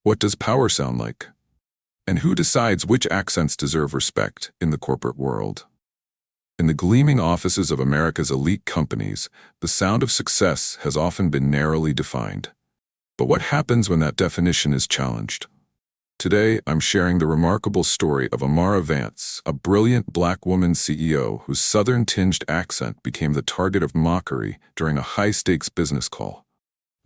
What does power sound like? And who decides which accents deserve respect in the corporate world? In the gleaming offices of America's elite companies, the sound of success has often been narrowly defined. But what happens when that definition is challenged? Today, I'm sharing the remarkable story of Amara Vance, a brilliant black woman CEO whose Southern-tinged accent became the target of mockery during a high-stakes business call,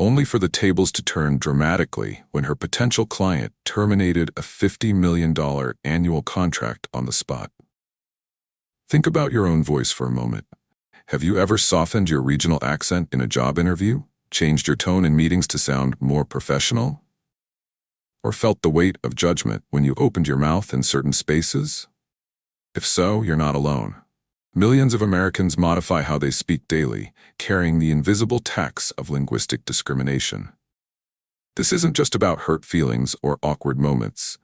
only for the tables to turn dramatically when her potential client terminated a $50 million annual contract on the spot. Think about your own voice for a moment. Have you ever softened your regional accent in a job interview, changed your tone in meetings to sound more professional? Or felt the weight of judgment when you opened your mouth in certain spaces? If so, you're not alone. Millions of Americans modify how they speak daily, carrying the invisible tax of linguistic discrimination. This isn't just about hurt feelings or awkward moments.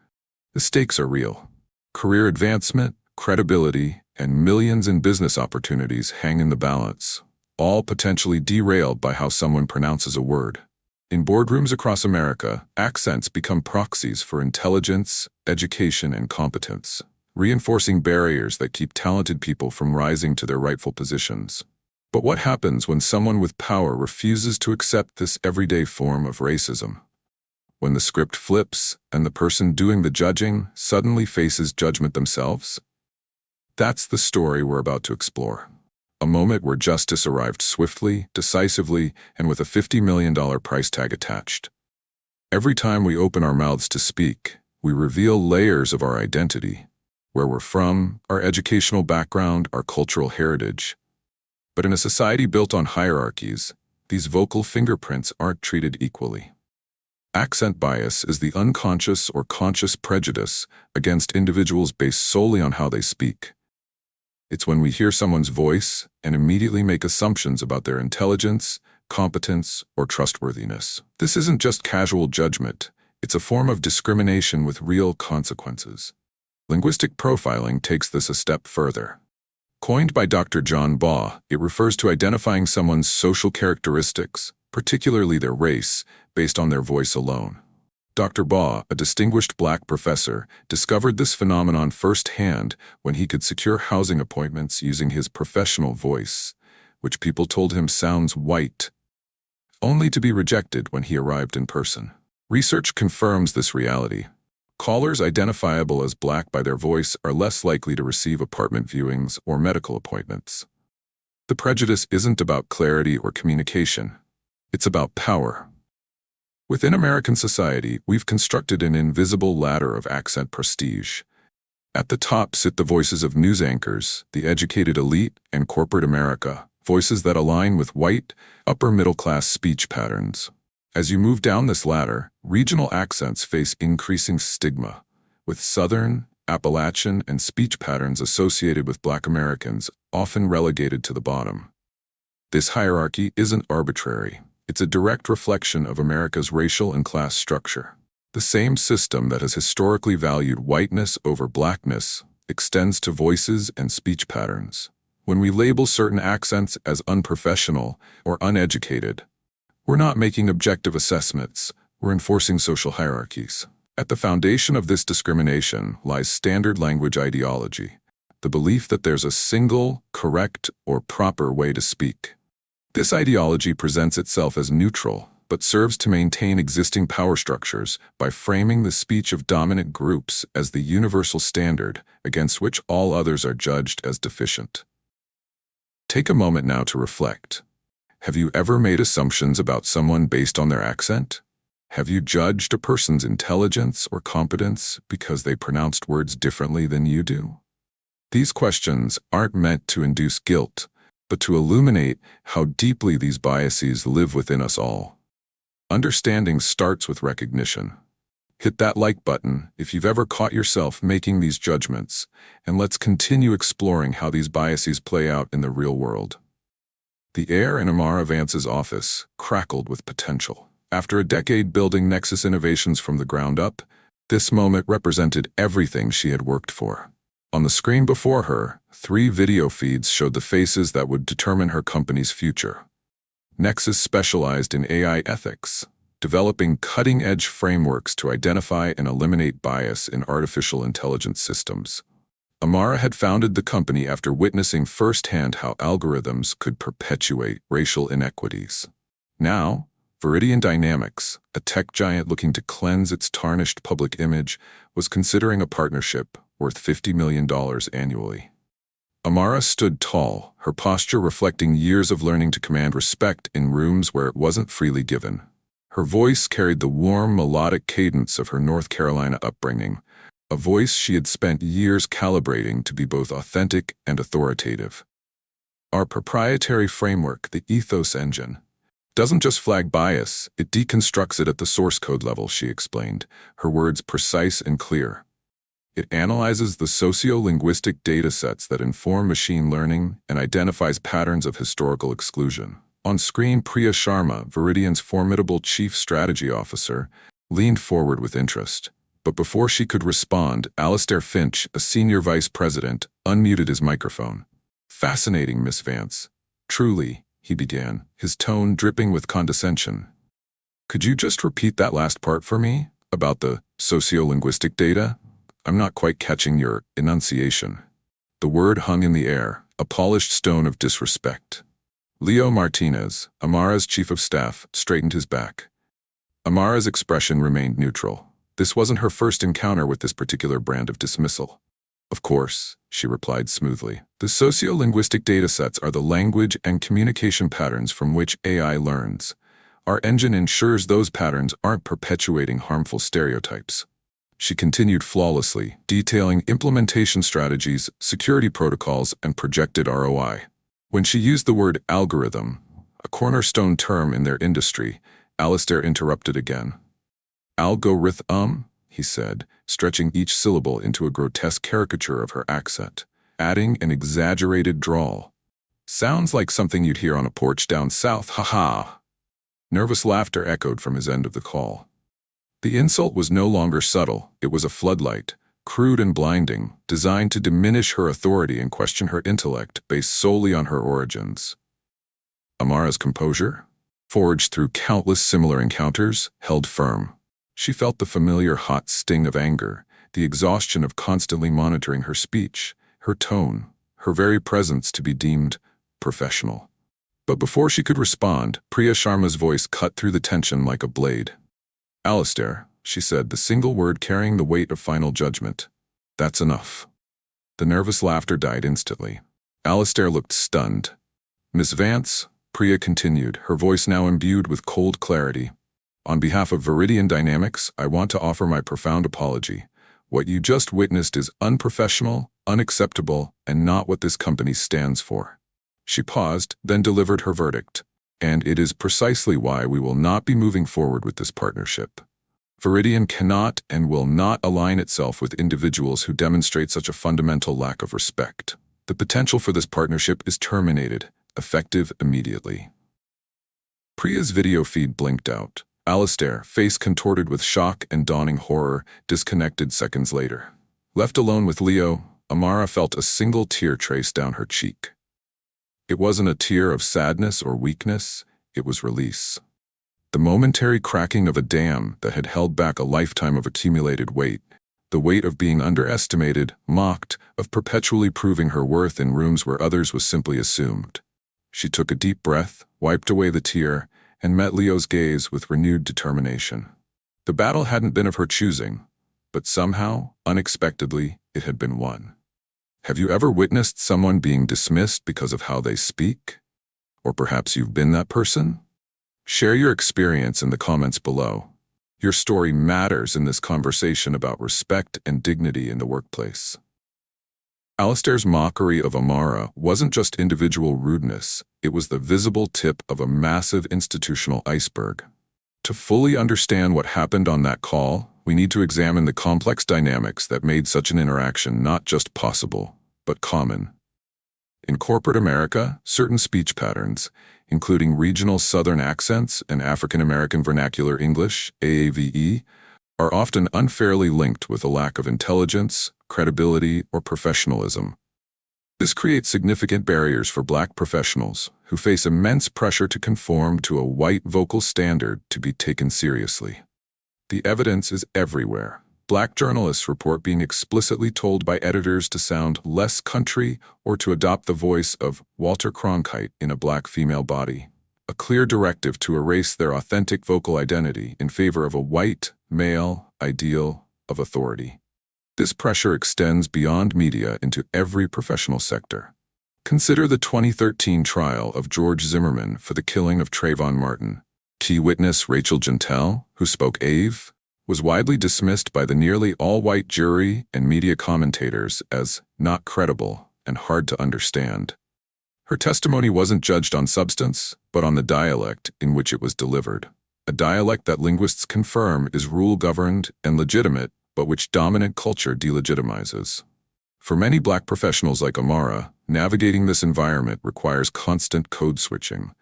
The stakes are real. Career advancement, credibility, and millions in business opportunities hang in the balance, all potentially derailed by how someone pronounces a word. In boardrooms across America, accents become proxies for intelligence, education, and competence, reinforcing barriers that keep talented people from rising to their rightful positions. But what happens when someone with power refuses to accept this everyday form of racism? When the script flips and the person doing the judging suddenly faces judgment themselves? That's the story we're about to explore. A moment where justice arrived swiftly, decisively, and with a $50 million price tag attached. Every time we open our mouths to speak, we reveal layers of our identity, where we're from, our educational background, our cultural heritage. But in a society built on hierarchies, these vocal fingerprints aren't treated equally. Accent bias is the unconscious or conscious prejudice against individuals based solely on how they speak. It's when we hear someone's voice and immediately make assumptions about their intelligence, competence, or trustworthiness. This isn't just casual judgment, it's a form of discrimination with real consequences. Linguistic profiling takes this a step further. Coined by Dr. John Baugh, it refers to identifying someone's social characteristics, particularly their race, based on their voice alone. Dr. Baugh, a distinguished black professor, discovered this phenomenon firsthand when he could secure housing appointments using his professional voice, which people told him sounds white, only to be rejected when he arrived in person. Research confirms this reality. Callers identifiable as black by their voice are less likely to receive apartment viewings or medical appointments. The prejudice isn't about clarity or communication. It's about power. Within American society, we've constructed an invisible ladder of accent prestige. At the top sit the voices of news anchors, the educated elite, and corporate America, voices that align with white, upper-middle-class speech patterns. As you move down this ladder, regional accents face increasing stigma, with Southern, Appalachian, and speech patterns associated with Black Americans often relegated to the bottom. This hierarchy isn't arbitrary. It's a direct reflection of America's racial and class structure. The same system that has historically valued whiteness over blackness extends to voices and speech patterns. When we label certain accents as unprofessional or uneducated, we're not making objective assessments, we're enforcing social hierarchies. At the foundation of this discrimination lies standard language ideology, the belief that there's a single, correct, or proper way to speak. This ideology presents itself as neutral, but serves to maintain existing power structures by framing the speech of dominant groups as the universal standard against which all others are judged as deficient. Take a moment now to reflect. Have you ever made assumptions about someone based on their accent? Have you judged a person's intelligence or competence because they pronounced words differently than you do? These questions aren't meant to induce guilt, but to illuminate how deeply these biases live within us all. Understanding starts with recognition. Hit that like button if you've ever caught yourself making these judgments, and let's continue exploring how these biases play out in the real world. The air in Amara Vance's office crackled with potential. After a decade building Nexus innovations from the ground up, this moment represented everything she had worked for. On the screen before her, 3 video feeds showed the faces that would determine her company's future. Nexus specialized in AI ethics, developing cutting-edge frameworks to identify and eliminate bias in artificial intelligence systems. Amara had founded the company after witnessing firsthand how algorithms could perpetuate racial inequities. Now, Viridian Dynamics, a tech giant looking to cleanse its tarnished public image, was considering a partnership worth $50 million annually. Amara stood tall, her posture reflecting years of learning to command respect in rooms where it wasn't freely given. Her voice carried the warm, melodic cadence of her North Carolina upbringing, a voice she had spent years calibrating to be both authentic and authoritative. Our proprietary framework, the Ethos Engine, doesn't just flag bias, it deconstructs it at the source code level, she explained, her words precise and clear. It analyzes the socio-linguistic datasets that inform machine learning and identifies patterns of historical exclusion. On screen, Priya Sharma, Viridian's formidable chief strategy officer, leaned forward with interest. But before she could respond, Alistair Finch, a senior vice president, unmuted his microphone. "Fascinating, Miss Vance. Truly," he began, his tone dripping with condescension. "Could you just repeat that last part for me, about the socio-linguistic data? I'm not quite catching your enunciation." The word hung in the air, a polished stone of disrespect. Leo Martinez, Amara's chief of staff, straightened his back. Amara's expression remained neutral. This wasn't her first encounter with this particular brand of dismissal. "Of course," she replied smoothly. "The socio-linguistic datasets are the language and communication patterns from which AI learns. Our engine ensures those patterns aren't perpetuating harmful stereotypes." She continued flawlessly, detailing implementation strategies, security protocols, and projected ROI. When she used the word algorithm, a cornerstone term in their industry, Alistair interrupted again. "Algorithm," he said, stretching each syllable into a grotesque caricature of her accent, adding an exaggerated drawl. "Sounds like something you'd hear on a porch down south, ha-ha." Nervous laughter echoed from his end of the call. The insult was no longer subtle, it was a floodlight, crude and blinding, designed to diminish her authority and question her intellect based solely on her origins. Amara's composure, forged through countless similar encounters, held firm. She felt the familiar hot sting of anger, the exhaustion of constantly monitoring her speech, her tone, her very presence to be deemed professional. But before she could respond, Priya Sharma's voice cut through the tension like a blade. "Alistair," she said, the single word carrying the weight of final judgment. "That's enough." The nervous laughter died instantly. Alistair looked stunned. "Miss Vance," Priya continued, her voice now imbued with cold clarity. "On behalf of Viridian Dynamics, I want to offer my profound apology. What you just witnessed is unprofessional, unacceptable, and not what this company stands for." She paused, then delivered her verdict. "And it is precisely why we will not be moving forward with this partnership. Viridian cannot and will not align itself with individuals who demonstrate such a fundamental lack of respect. The potential for this partnership is terminated, effective immediately." Priya's video feed blinked out. Alistair, face contorted with shock and dawning horror, disconnected seconds later. Left alone with Leo, Amara felt a single tear trace down her cheek. It wasn't a tear of sadness or weakness, it was release. The momentary cracking of a dam that had held back a lifetime of accumulated weight, the weight of being underestimated, mocked, of perpetually proving her worth in rooms where others was simply assumed. She took a deep breath, wiped away the tear, and met Leo's gaze with renewed determination. The battle hadn't been of her choosing, but somehow, unexpectedly, it had been won. Have you ever witnessed someone being dismissed because of how they speak? Or perhaps you've been that person? Share your experience in the comments below. Your story matters in this conversation about respect and dignity in the workplace. Alistair's mockery of Amara wasn't just individual rudeness, it was the visible tip of a massive institutional iceberg. To fully understand what happened on that call, we need to examine the complex dynamics that made such an interaction not just possible, but common. In corporate America, certain speech patterns, including regional Southern accents and African American Vernacular English, AAVE, are often unfairly linked with a lack of intelligence, credibility, or professionalism. This creates significant barriers for Black professionals who face immense pressure to conform to a white vocal standard to be taken seriously. The evidence is everywhere. Black journalists report being explicitly told by editors to sound less country or to adopt the voice of Walter Cronkite in a Black female body, a clear directive to erase their authentic vocal identity in favor of a white, male ideal of authority. This pressure extends beyond media into every professional sector. Consider the 2013 trial of George Zimmerman for the killing of Trayvon Martin. Key witness Rachel Jeantel, who spoke AVE, was widely dismissed by the nearly all-white jury and media commentators as not credible and hard to understand. Her testimony wasn't judged on substance, but on the dialect in which it was delivered, a dialect that linguists confirm is rule-governed and legitimate, but which dominant culture delegitimizes. For many Black professionals like Amara, navigating this environment requires constant code switching,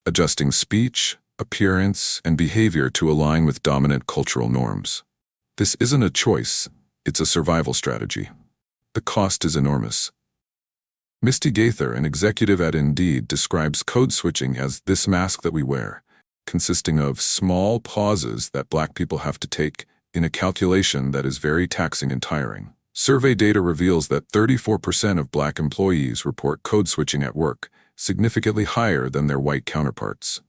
adjusting speech, appearance, and behavior to align with dominant cultural norms. This isn't a choice, it's a survival strategy. The cost is enormous. Misty Gaither, an executive at Indeed, describes code switching as this mask that we wear, consisting of small pauses that Black people have to take in a calculation that is very taxing and tiring. Survey data reveals that 34% of Black employees report code switching at work, significantly higher than their white counterparts.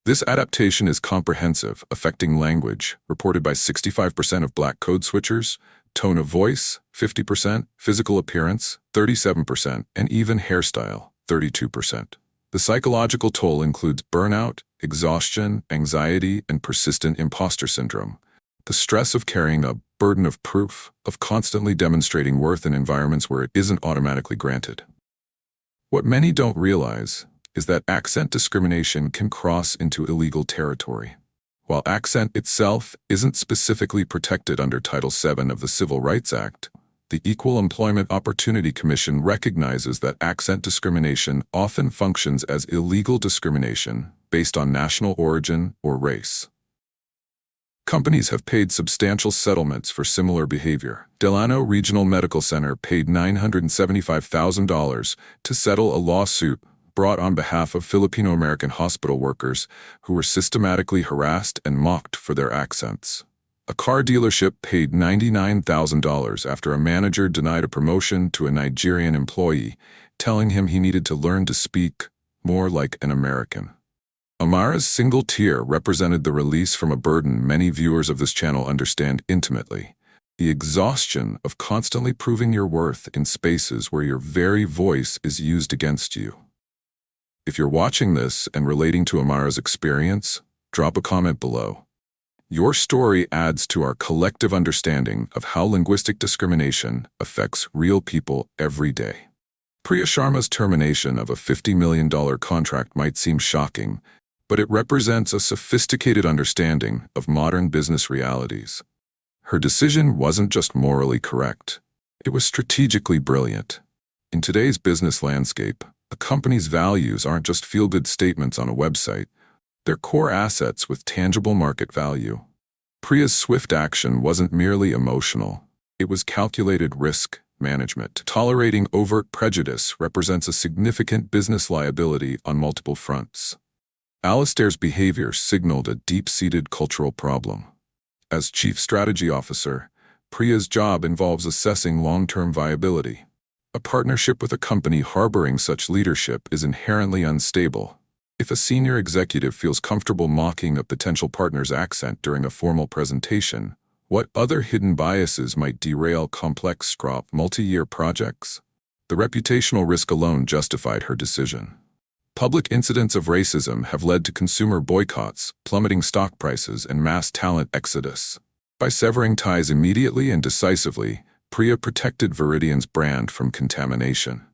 This adaptation is comprehensive, affecting language, reported by 65% of Black code switchers, tone of voice, 50%, physical appearance, 37%, and even hairstyle, 32%. The psychological toll includes burnout, exhaustion, anxiety, and persistent imposter syndrome. The stress of carrying a burden of proof, of constantly demonstrating worth in environments where it isn't automatically granted. What many don't realize is that accent discrimination can cross into illegal territory. While accent itself isn't specifically protected under Title VII of the Civil Rights Act, the Equal Employment Opportunity Commission recognizes that accent discrimination often functions as illegal discrimination based on national origin or race. Companies have paid substantial settlements for similar behavior. Delano Regional Medical Center paid $975,000 to settle a lawsuit brought on behalf of Filipino-American hospital workers who were systematically harassed and mocked for their accents. A car dealership paid $99,000 after a manager denied a promotion to a Nigerian employee, telling him he needed to learn to speak more like an American. Amara's single tear represented the release from a burden many viewers of this channel understand intimately: the exhaustion of constantly proving your worth in spaces where your very voice is used against you. If you're watching this and relating to Amara's experience, drop a comment below. Your story adds to our collective understanding of how linguistic discrimination affects real people every day. Priya Sharma's termination of a $50 million contract might seem shocking, but it represents a sophisticated understanding of modern business realities. Her decision wasn't just morally correct, it was strategically brilliant. In today's business landscape, a company's values aren't just feel-good statements on a website, they're core assets with tangible market value. Priya's swift action wasn't merely emotional, it was calculated risk management. Tolerating overt prejudice represents a significant business liability on multiple fronts. Alistair's behavior signaled a deep-seated cultural problem. As Chief Strategy Officer, Priya's job involves assessing long-term viability. A partnership with a company harboring such leadership is inherently unstable. If a senior executive feels comfortable mocking a potential partner's accent during a formal presentation, what other hidden biases might derail complex, multi-year projects? The reputational risk alone justified her decision. Public incidents of racism have led to consumer boycotts, plummeting stock prices, and mass talent exodus. By severing ties immediately and decisively, Priya protected Viridian's brand from contamination.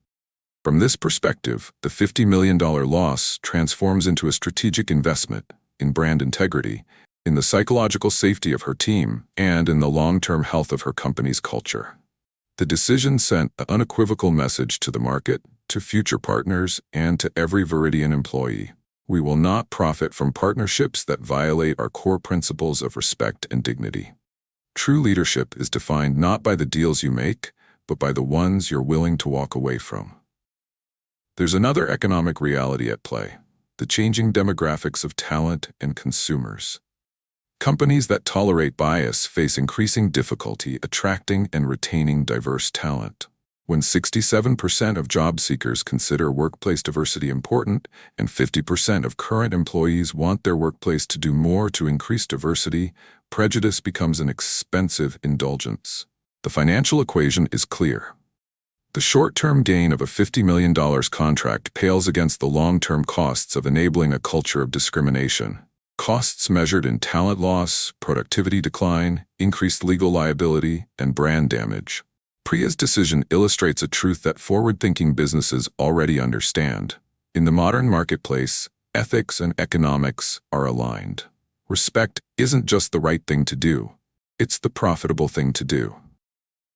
From this perspective, the $50 million loss transforms into a strategic investment in brand integrity, in the psychological safety of her team, and in the long-term health of her company's culture. The decision sent an unequivocal message to the market, to future partners, and to every Viridian employee. We will not profit from partnerships that violate our core principles of respect and dignity. True leadership is defined not by the deals you make, but by the ones you're willing to walk away from. There's another economic reality at play: the changing demographics of talent and consumers. Companies that tolerate bias face increasing difficulty attracting and retaining diverse talent. When 67% of job seekers consider workplace diversity important and 50% of current employees want their workplace to do more to increase diversity, prejudice becomes an expensive indulgence. The financial equation is clear. The short-term gain of a $50 million contract pales against the long-term costs of enabling a culture of discrimination. Costs measured in talent loss, productivity decline, increased legal liability, and brand damage. Priya's decision illustrates a truth that forward-thinking businesses already understand. In the modern marketplace, ethics and economics are aligned. Respect isn't just the right thing to do, it's the profitable thing to do.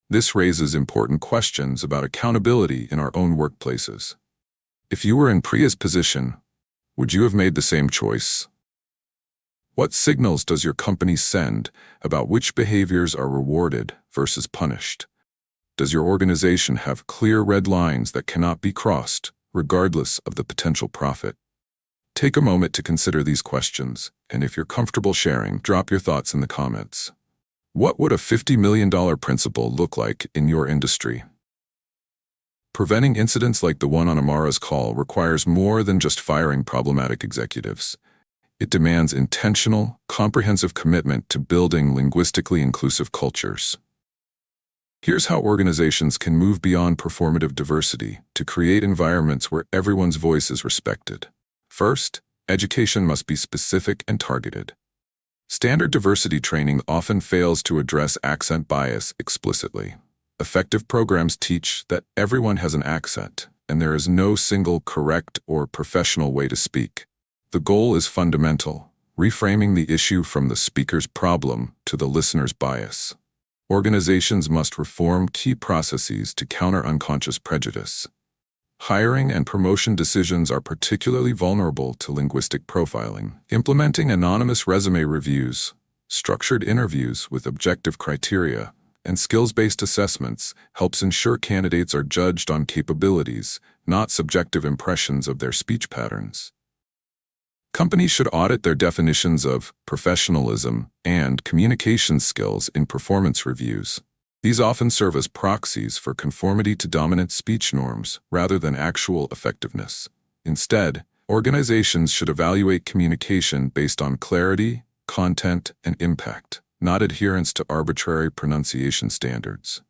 This raises important questions about accountability in our own workplaces. If you were in Priya's position, would you have made the same choice? What signals does your company send about which behaviors are rewarded versus punished? Does your organization have clear red lines that cannot be crossed, regardless of the potential profit? Take a moment to consider these questions, and if you're comfortable sharing, drop your thoughts in the comments. What would a $50 million principle look like in your industry? Preventing incidents like the one on Amara's call requires more than just firing problematic executives. It demands intentional, comprehensive commitment to building linguistically inclusive cultures. Here's how organizations can move beyond performative diversity to create environments where everyone's voice is respected. First, education must be specific and targeted. Standard diversity training often fails to address accent bias explicitly. Effective programs teach that everyone has an accent, and there is no single correct or professional way to speak. The goal is fundamental: reframing the issue from the speaker's problem to the listener's bias. Organizations must reform key processes to counter unconscious prejudice. Hiring and promotion decisions are particularly vulnerable to linguistic profiling. Implementing anonymous resume reviews, structured interviews with objective criteria, and skills-based assessments helps ensure candidates are judged on capabilities, not subjective impressions of their speech patterns. Companies should audit their definitions of professionalism and communication skills in performance reviews. These often serve as proxies for conformity to dominant speech norms rather than actual effectiveness. Instead, organizations should evaluate communication based on clarity, content, and impact, not adherence to arbitrary pronunciation standards.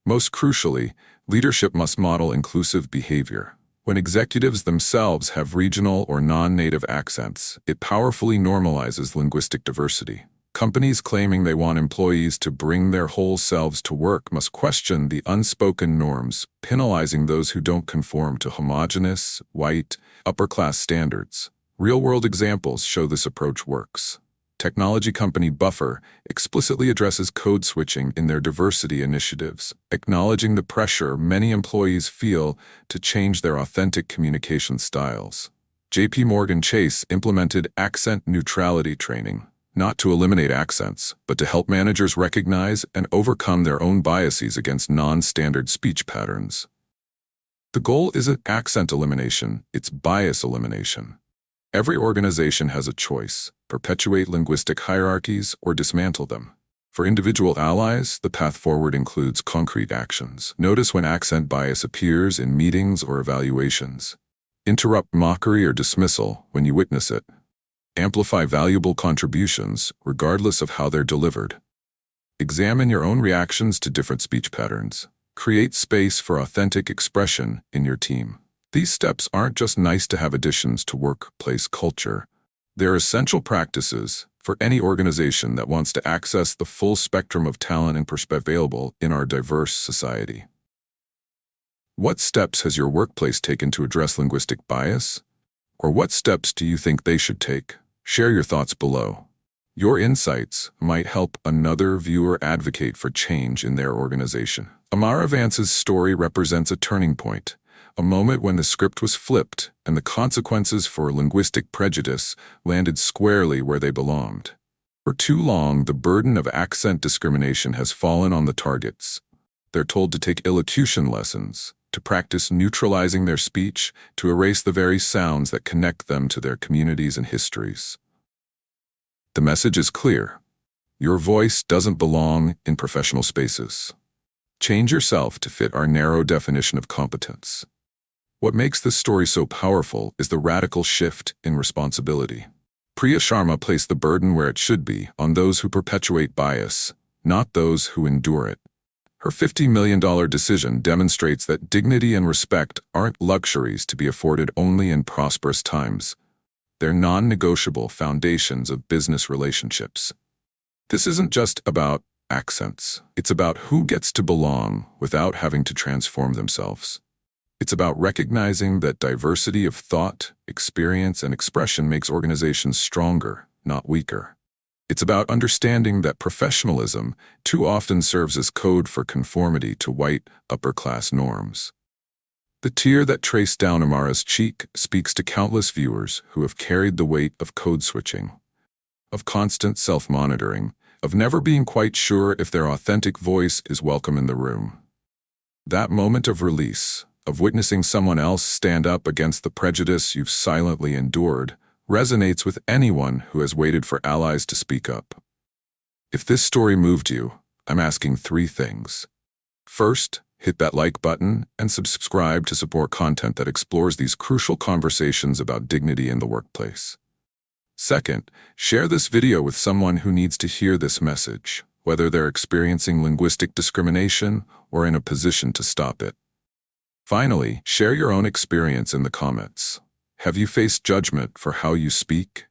Most crucially, leadership must model inclusive behavior. When executives themselves have regional or non-native accents, it powerfully normalizes linguistic diversity. Companies claiming they want employees to bring their whole selves to work must question the unspoken norms, penalizing those who don't conform to homogeneous, white, upper-class standards. Real-world examples show this approach works. Technology company Buffer explicitly addresses code switching in their diversity initiatives, acknowledging the pressure many employees feel to change their authentic communication styles. JP Chase implemented accent neutrality training, not to eliminate accents, but to help managers recognize and overcome their own biases against non-standard speech patterns. The goal isn't accent elimination, it's bias elimination. Every organization has a choice: perpetuate linguistic hierarchies or dismantle them. For individual allies, the path forward includes concrete actions. Notice when accent bias appears in meetings or evaluations. Interrupt mockery or dismissal when you witness it. Amplify valuable contributions, regardless of how they're delivered. Examine your own reactions to different speech patterns. Create space for authentic expression in your team. These steps aren't just nice-to-have additions to workplace culture. They're essential practices for any organization that wants to access the full spectrum of talent and perspective available in our diverse society. What steps has your workplace taken to address linguistic bias? Or what steps do you think they should take? Share your thoughts below. Your insights might help another viewer advocate for change in their organization. Amara Vance's story represents a turning point, a moment when the script was flipped and the consequences for linguistic prejudice landed squarely where they belonged. For too long, the burden of accent discrimination has fallen on the targets. They're told to take elocution lessons, to practice neutralizing their speech, to erase the very sounds that connect them to their communities and histories. The message is clear. Your voice doesn't belong in professional spaces. Change yourself to fit our narrow definition of competence. What makes this story so powerful is the radical shift in responsibility. Priya Sharma placed the burden where it should be, on those who perpetuate bias, not those who endure it. Her $50 million decision demonstrates that dignity and respect aren't luxuries to be afforded only in prosperous times. They're non-negotiable foundations of business relationships. This isn't just about accents. It's about who gets to belong without having to transform themselves. It's about recognizing that diversity of thought, experience, and expression makes organizations stronger, not weaker. It's about understanding that professionalism too often serves as code for conformity to white, upper-class norms. The tear that traced down Amara's cheek speaks to countless viewers who have carried the weight of code switching, of constant self-monitoring, of never being quite sure if their authentic voice is welcome in the room. That moment of release, of witnessing someone else stand up against the prejudice you've silently endured, resonates with anyone who has waited for allies to speak up. If this story moved you, I'm asking 3 things. First, hit that like button and subscribe to support content that explores these crucial conversations about dignity in the workplace. Second, share this video with someone who needs to hear this message, whether they're experiencing linguistic discrimination or in a position to stop it. Finally, share your own experience in the comments. Have you faced judgment for how you speak?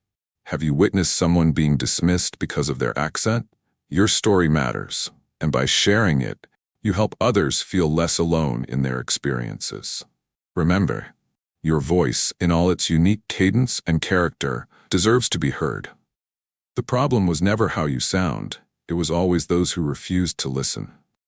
Have you witnessed someone being dismissed because of their accent? Your story matters, and by sharing it, you help others feel less alone in their experiences. Remember, your voice, in all its unique cadence and character, deserves to be heard. The problem was never how you sound, it was always those who refused to listen.